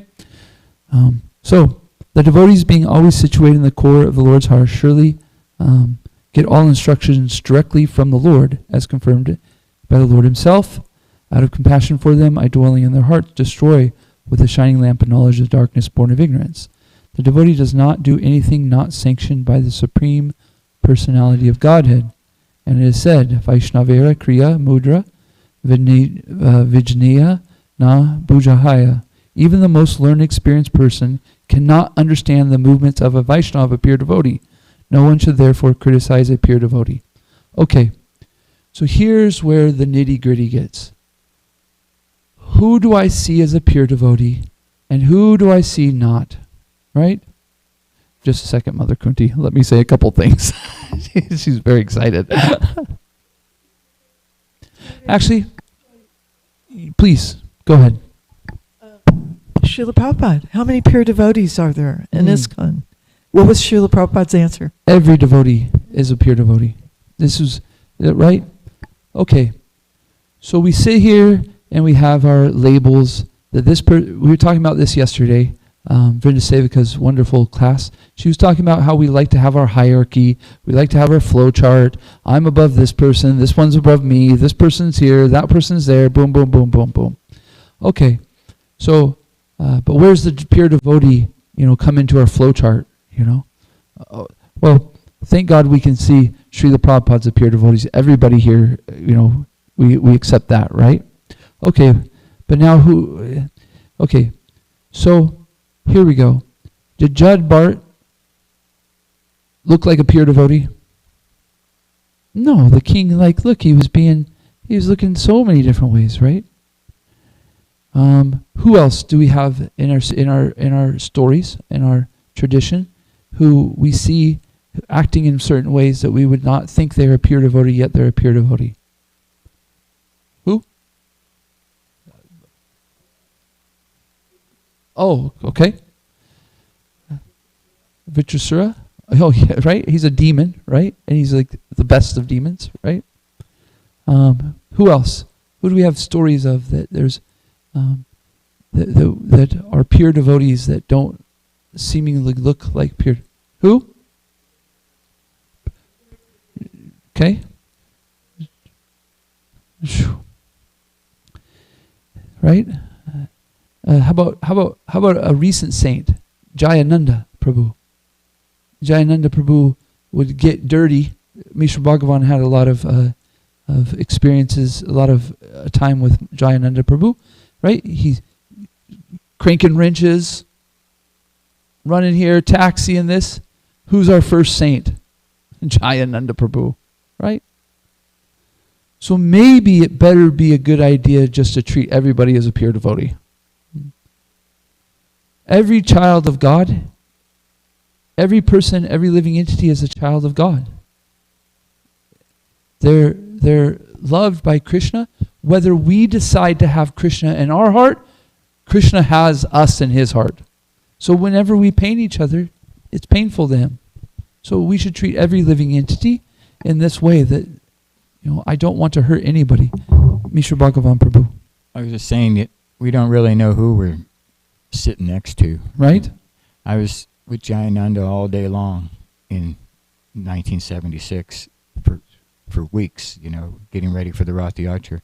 So the devotees being always situated in the core of the Lord's heart surely get all instructions directly from the Lord, as confirmed by the Lord himself. Out of compassion for them, I, dwelling in their hearts, destroy with the shining lamp of knowledge the darkness born of ignorance. The devotee does not do anything not sanctioned by the Supreme Personality of Godhead. And it is said, Vaishnavera Kriya Mudra Vijnaya Na Bujahaya. Even the most learned, experienced person cannot understand the movements of a Vaishnava, a pure devotee. No one should therefore criticize a pure devotee. Okay, so here's where the nitty-gritty gets. Who do I see as a pure devotee, and who do I see not? Right? Just a second, Mother Kunti. Let me say a couple things. She's very excited. Actually, please, go ahead. Srila Prabhupada, how many pure devotees are there in ISKCON? What was Srila Prabhupada's answer? Every devotee is a pure devotee. This is right? Okay. So we sit here and we have our labels. That we were talking about this yesterday. Vrinda Sevika's wonderful class. She was talking about how we like to have our hierarchy. We like to have our flow chart. I'm above this person. This one's above me. This person's here. That person's there. Boom, boom, boom, boom, boom. Okay. So, but where's the pure devotee, come into our flow chart, well, thank God we can see Srila Prabhupada's a pure devotees. Everybody here, we accept that, right? Okay, but now okay, so here we go. Did Judd Bart look like a pure devotee? No, the king, look, he was looking so many different ways, right? Who else do we have in our stories, in our tradition, who we see acting in certain ways that we would not think they're a pure devotee, yet they're a pure devotee? Who? Oh, okay. Vitrasura? Oh, yeah, right? He's a demon, right? And he's like the best of demons, right? Who else? Who do we have stories of that there's that are pure devotees that don't seemingly look like pure? Who? Okay. Right? How about a recent saint, Jayananda Prabhu? Jayananda Prabhu would get dirty. Mishra Bhagavan had a lot of experiences, a lot of time with Jayananda Prabhu, right? He's cranking wrenches, running here, taxiing this. Who's our first saint? Jayananda Prabhu, right? So maybe it better be a good idea just to treat everybody as a pure devotee. Every child of God, every person, every living entity is a child of God. They're loved by Krishna. Whether we decide to have Krishna in our heart, Krishna has us in his heart. So whenever we pain each other, it's painful to him. So we should treat every living entity in this way that, I don't want to hurt anybody. Mishra Bhagavan Prabhu. I was just saying that we don't really know who we're sitting next to. Right? I was with Jayananda all day long in 1976 for weeks, getting ready for the Rath Yatra.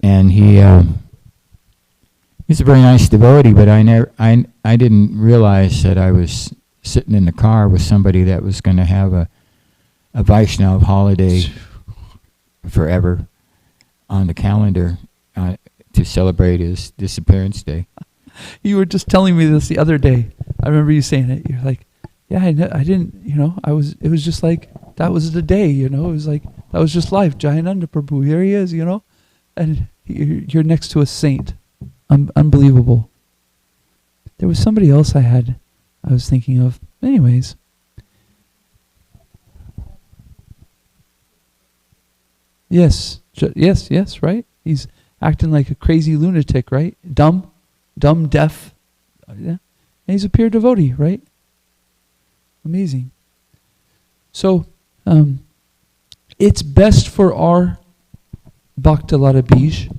And he's a very nice devotee, but I didn't realize that I was sitting in the car with somebody that was going to have a Vaishnav holiday forever on the calendar to celebrate his disappearance day. You were just telling me this the other day. I remember you saying it. You're like, yeah, I didn't, it was just like, that was the day, it was like, that was just life. Jayananda Prabhu, here he is, and you're next to a saint. Unbelievable. There was somebody else I was thinking of. Anyways. Yes, yes, right? He's acting like a crazy lunatic, right? Dumb, deaf. Yeah. And he's a pure devotee, right? Amazing. So, it's best for our Bhaktilata Bij,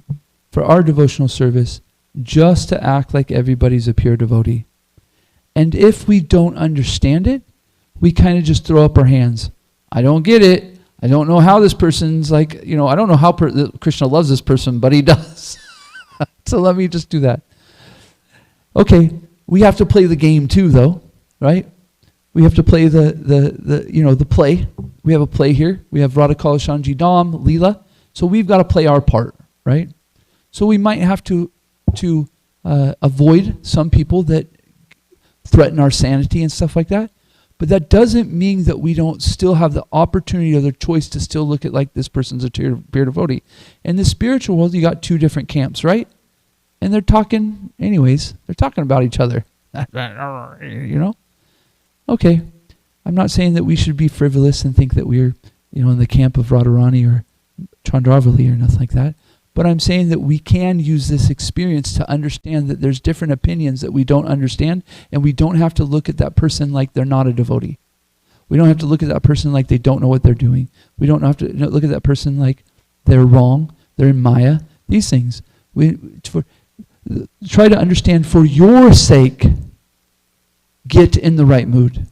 for our devotional service, just to act like everybody's a pure devotee. And if we don't understand it, we kind of just throw up our hands. I don't get it. I don't know how this person's like, I don't know how Krishna loves this person, but he does. So let me just do that. Okay, we have to play the game too, though, right? We have to play the play. We have a play here. We have Radha Kalashanji Dham, Leela. So we've got to play our part, right? So we might have to avoid some people that threaten our sanity and stuff like that. But that doesn't mean that we don't still have the opportunity or the choice to still look at like this person's a pure devotee. In the spiritual world, you got two different camps, right? And they're talking, they're talking about each other. Okay, I'm not saying that we should be frivolous and think that we're, in the camp of Radharani or Chandravali or nothing like that. But I'm saying that we can use this experience to understand that there's different opinions that we don't understand, and we don't have to look at that person like they're not a devotee. We don't have to look at that person like they don't know what they're doing. We don't have to look at that person like they're wrong, they're in Maya, these things. Try to understand, for your sake, get in the right mood.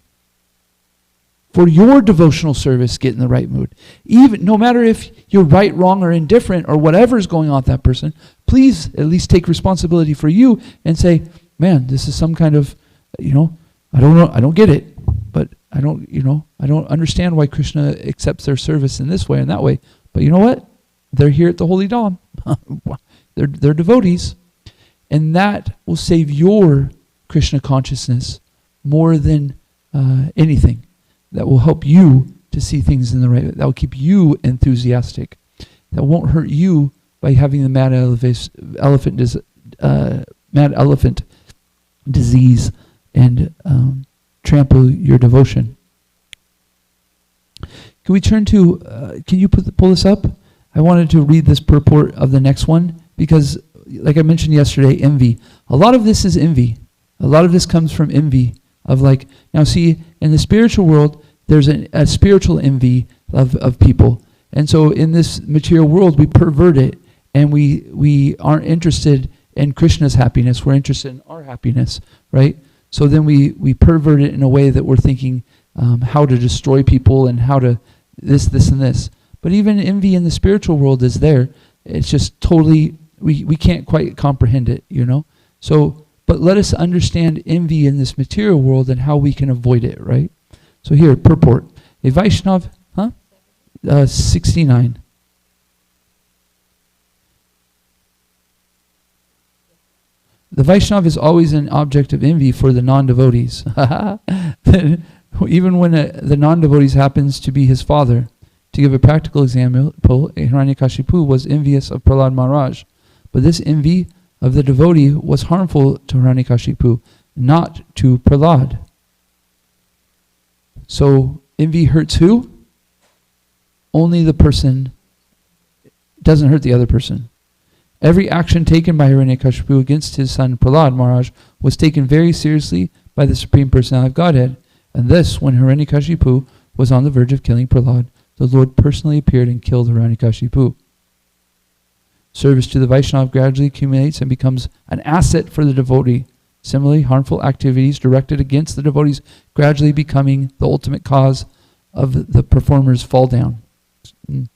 For your devotional service, get in the right mood. Even no matter if you're right, wrong, or indifferent, or whatever is going on with that person, please at least take responsibility for you and say, man, this is some kind of, I don't know, I don't get it, but I don't understand why Krishna accepts their service in this way and that way. But you know what? They're here at the Holy Dham. They're devotees. And that will save your Krishna consciousness more than anything. That will help you to see things in the right way. That will keep you enthusiastic. That won't hurt you by having the mad elephant disease and trample your devotion. Can we turn to, can you pull this up? I wanted to read this purport of the next one because, like I mentioned yesterday, envy. A lot of this is envy. A lot of this comes from envy. Now see, in the spiritual world, there's a spiritual envy of people. And so in this material world, we pervert it, and we aren't interested in Krishna's happiness. We're interested in our happiness, right? So then we pervert it in a way that we're thinking how to destroy people and how to this, and this. But even envy in the spiritual world is there. It's just totally, we can't quite comprehend it, So, but let us understand envy in this material world and how we can avoid it, right? So here, purport. A Vaishnav, 69. The Vaishnav is always an object of envy for the non-devotees. Even when the non-devotees happens to be his father. To give a practical example, Hiranyakashipu was envious of Prahlad Maharaj. But this envy of the devotee was harmful to Hiranyakashipu, not to Prahlad. So envy hurts who? Only the person. Doesn't hurt the other person. Every action taken by Hiranyakashipu against his son Prahlad Maharaj was taken very seriously by the Supreme Personality of Godhead. And this, when Hiranyakashipu was on the verge of killing Prahlad, the Lord personally appeared and killed Hiranyakashipu. Service to the Vaishnava gradually accumulates and becomes an asset for the devotee. Similarly, harmful activities directed against the devotees gradually becoming the ultimate cause of the performer's fall down. The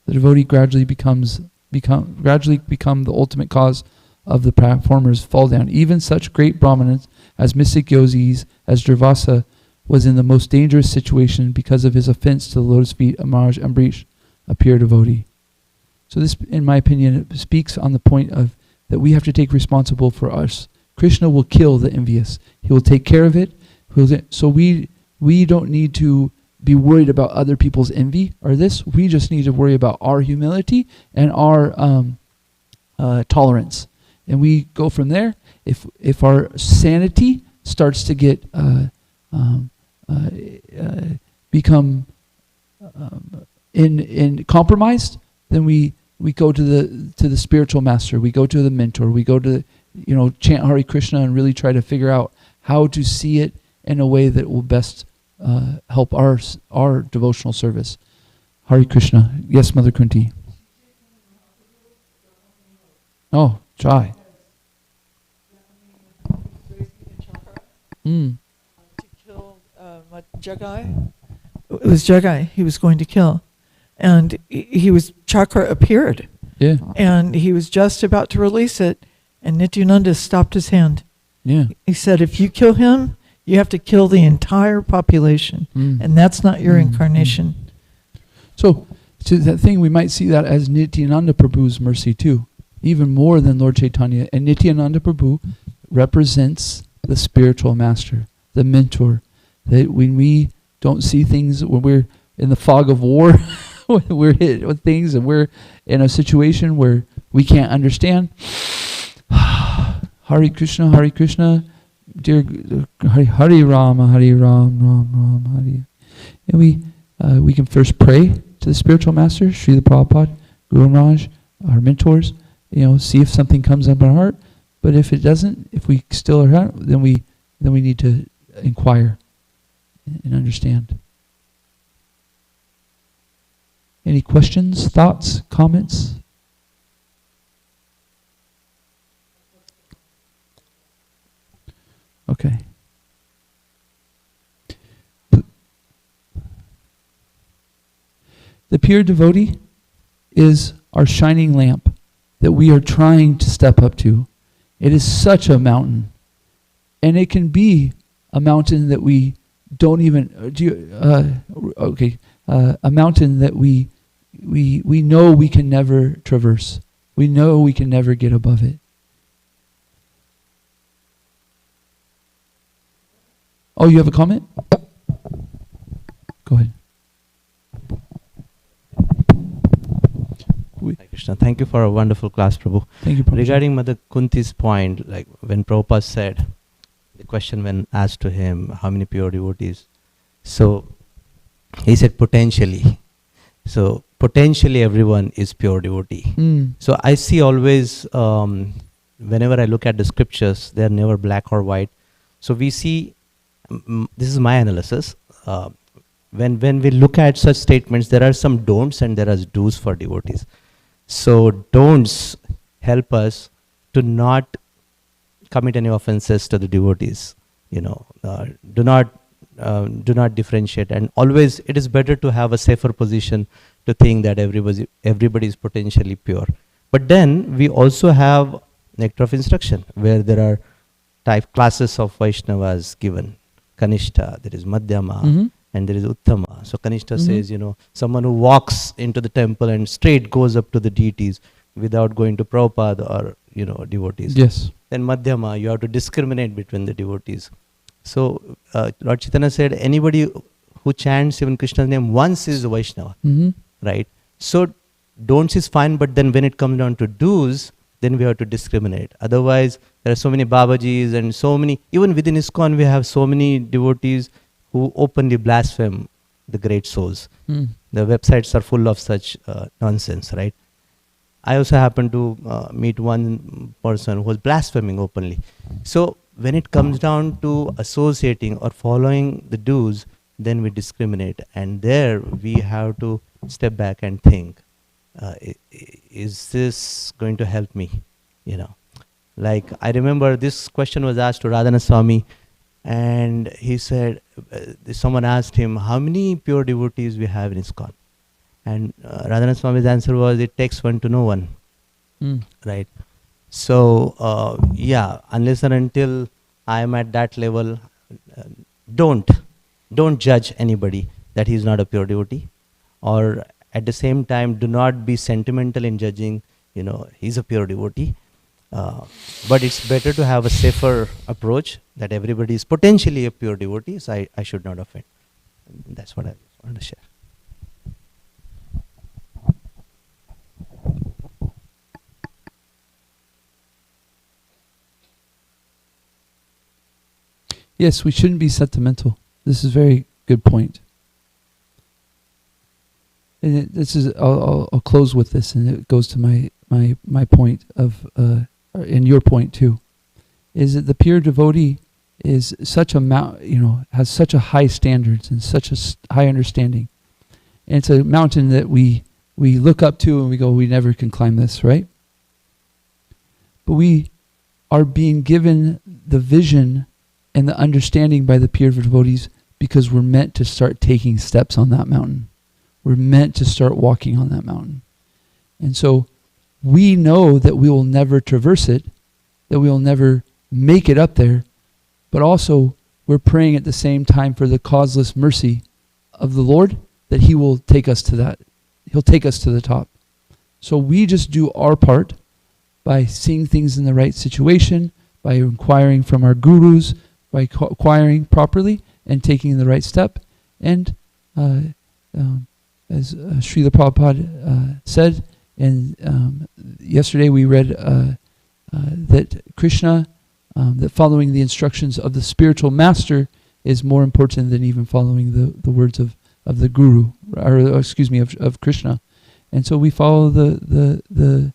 devotee gradually become the ultimate cause of the performer's fall down. Even such great brahmanas as mystic yogis as Durvasa was in the most dangerous situation because of his offense to the lotus feet of Maharaj Ambrish, a pure devotee. So this, in my opinion, speaks on the point of that we have to take responsible for us. Krishna will kill the envious. He will take care of it. So we don't need to be worried about other people's envy or this. We just need to worry about our humility and our tolerance. And we go from there. if our sanity starts to get become in compromised, then we go to the spiritual master. We go to the mentor. We go to chant Hare Krishna and really try to figure out how to see it in a way that will best help our devotional service. Hare Krishna. Yes, Mother Kunti. Oh, try. To kill Jagai. It was Jagai he was going to kill. And Chakra appeared. Yeah. And he was just about to release it, and Nityananda stopped his hand. Yeah. He said, if you kill him, you have to kill the entire population. And that's not your incarnation. So, to that thing, we might see that as Nityananda Prabhu's mercy too, even more than Lord Chaitanya. And Nityananda Prabhu represents the spiritual master, the mentor. That when we don't see things, when we're in the fog of war, when we're hit with things and we're in a situation where we can't understand, Hare Krishna, dear Hare Rama, Hare Ram, Ram Ram, Hare. And we can first pray to the spiritual master, Srila Prabhupada, Guru Maharaj, our mentors, see if something comes up in our heart. But if it doesn't, if we still are out, then we need to inquire and understand. Any questions, thoughts, comments? Okay. The pure devotee is our shining lamp that we are trying to step up to. It is such a mountain. And it can be a mountain that we don't even, a mountain that we know we can never traverse. We know we can never get above it. Oh, you have a comment? Go ahead. Hare Krishna. Thank you for a wonderful class, Prabhu. Thank you, Prabhu. Regarding Mother Kunti's point, like when Prabhupada said, the question when asked to him, how many pure devotees? So, he said potentially. So, potentially everyone is pure devotee. So, I see always, whenever I look at the scriptures, they are never black or white. So, we see, this is my analysis, when we look at such statements, there are some don'ts and there are do's for devotees. So don'ts help us to not commit any offenses to the devotees. Do not differentiate, and always it is better to have a safer position to think that everybody is potentially pure. But then we also have nectar of instruction where there are type classes of Vaishnavas given. Kanishta, there is Madhyama, and there is Uttama. So Kanishta says, someone who walks into the temple and straight goes up to the deities without going to Prabhupada or, devotees. Yes. Then Madhyama, you have to discriminate between the devotees. So Lord Chaitanya said, anybody who chants even Krishna's name once is a Vaishnava, right? So don'ts is fine, but then when it comes down to do's, then we have to discriminate. Otherwise, there are so many Babajis and so many, even within ISKCON, we have so many devotees who openly blaspheme the great souls. The websites are full of such nonsense, right? I also happened to meet one person who was blaspheming openly. So when it comes down to associating or following the do's, then we discriminate. And there we have to step back and think, is this going to help me? Like I remember this question was asked to Radhana Swami, and he said, someone asked him, how many pure devotees we have in ISKCON? And Radhana Swami's answer was, it takes one to know one, right? So, unless and until I am at that level, don't judge anybody that he is not a pure devotee. Or at the same time, do not be sentimental in judging, he's a pure devotee. But it's better to have a safer approach that everybody is potentially a pure devotee, so I should not offend. That's what I wanted to share. Yes, we shouldn't be sentimental. This is a very good point. And I'll close with this, and it goes to my point of, and your point too, is that the pure devotee is such a has such a high standards and such a high understanding. And it's a mountain that we look up to and we go, we never can climb this, right? But we are being given the vision and the understanding by the pure devotees because we're meant to start taking steps on that mountain. We're meant to start walking on that mountain. And so we know that we will never traverse it, that we will never make it up there, but also we're praying at the same time for the causeless mercy of the Lord, that He will take us to that. He'll take us to the top. So we just do our part by seeing things in the right situation, by inquiring from our gurus, by acquiring properly and taking the right step. And as Srila Prabhupada said, and yesterday we read that Krishna, that following the instructions of the spiritual master is more important than even following the words of the guru, or excuse me, of Krishna. And so we follow the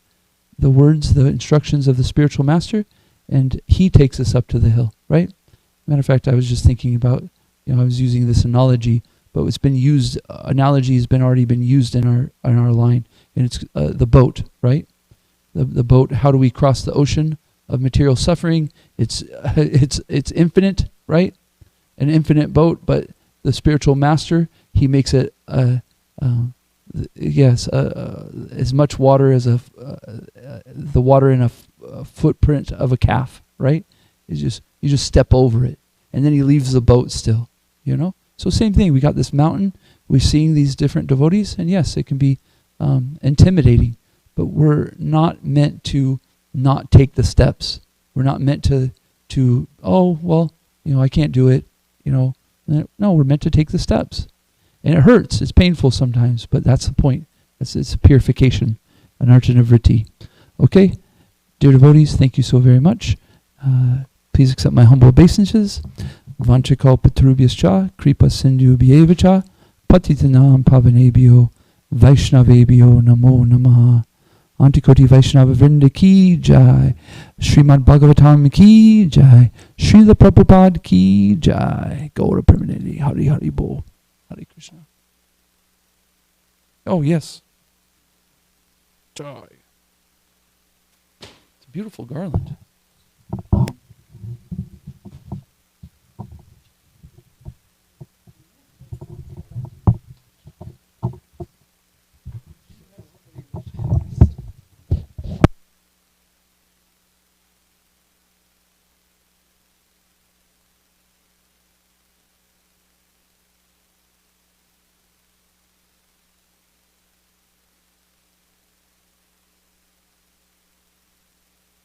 words, the instructions of the spiritual master, and he takes us up to the hill, right? Matter of fact, I was just thinking about, I was using this analogy, but it's been used, analogy has already been used in our line, and it's the boat, right? The boat, how do we cross the ocean of material suffering? It's infinite, right? An infinite boat, but the spiritual master, he makes it as much water as the water in a footprint of a calf, right? You just step over it, and then he leaves the boat still, So same thing. We got this mountain. We're seeing these different devotees, and yes, it can be intimidating, but we're not meant to not take the steps. We're not meant to I can't do it, No, we're meant to take the steps. And it hurts. It's painful sometimes, but that's the point. It's a purification, an arjana vritti. Okay? Dear devotees, thank you so very much. Please accept my humble obeisances. Vanchakal patrubhyascha, kripa sindhu bhyevacha, patitanam pavanebhyo, vaishnavebhyo namo namaha. Antikoti Vaishnava Vrinda ki jai, Srimad Bhagavatam ki jai, Srila Prabhupada ki jai, Gaura Premanandi, Hari Hari Bol, Hare Krishna. Oh yes. Jai. It's a beautiful garland.